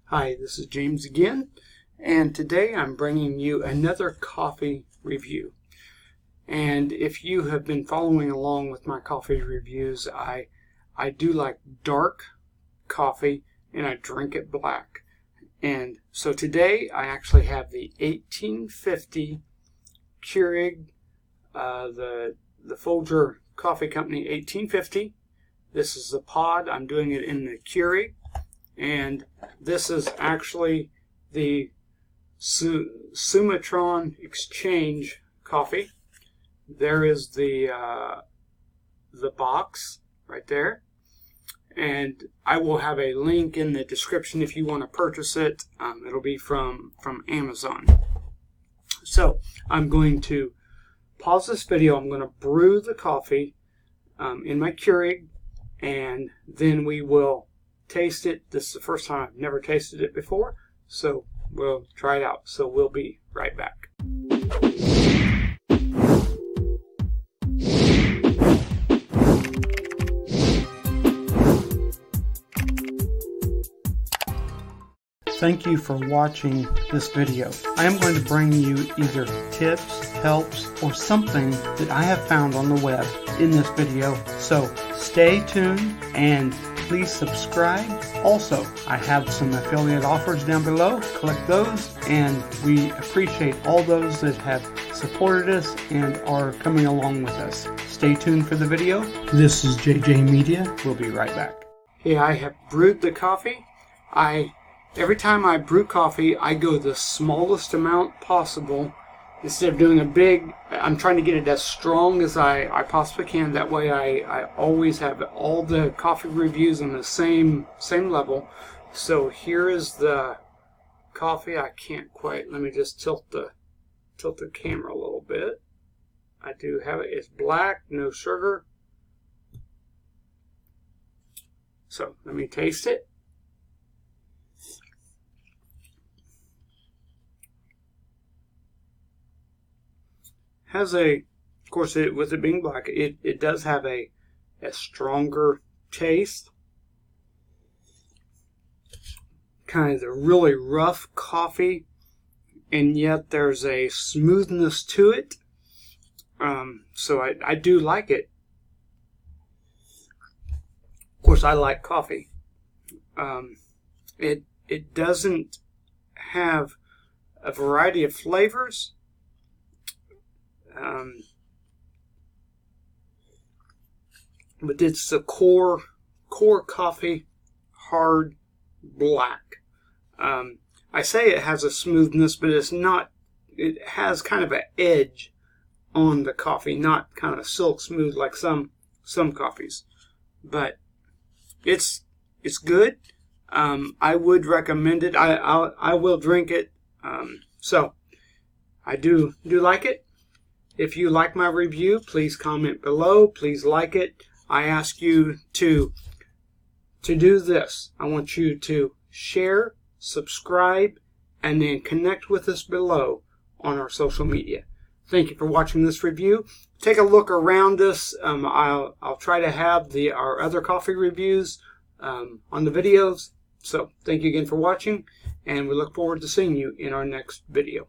Hi, this is James again, and today I'm bringing you another coffee review. And if you have been following along with my coffee reviews, I do like dark coffee and I drink it black. And so today I actually have the 1850 Keurig, the Folger Coffee Company 1850. This is the pod. I'm doing it in the Keurig. And this is actually the Sumatran Exchange coffee. There is the box right there, and I will have a link in the description if you want to purchase it. It'll be from Amazon. So I'm going to pause this video. I'm going to brew the coffee in my Keurig, and then we will taste it. This is the first time I've never tasted it before, so we'll try it out. So we'll be right back. Thank you for watching this video. I am going to bring you either tips, helps, or something that I have found on the web in this video. So stay tuned and please subscribe. Also, I have some affiliate offers down below. Click those, and we appreciate all those that have supported us and are coming along with us. Stay tuned for the video. This is JJ Media. We'll be right back. Hey, I have brewed the coffee. Every time I brew coffee, I go the smallest amount possible. Instead of doing a big, I'm trying to get it as strong as I possibly can. That way I always have all the coffee reviews on the same level. So here is the coffee. I can't quite, let me just tilt the camera a little bit. I do have it. It's black, no sugar. So let me taste it. Has of course, with it being black, it does have a stronger taste. Kind of the really rough coffee, and yet there's a smoothness to it. So I do like it. Of course, I like coffee. It doesn't have a variety of flavors. But it's the core coffee, hard black. I say it has a smoothness, but it's not. It has kind of an edge on the coffee, not kind of silk smooth like some coffees. But it's good. I would recommend it. I will drink it. So I do like it. If you like my review, please comment below. Please like it. I ask you to do this. I want you to share, subscribe, and then connect with us below on our social media. Thank you for watching this review. Take a look around us. I'll try to have our other coffee reviews on the videos. So thank you again for watching, and we look forward to seeing you in our next video.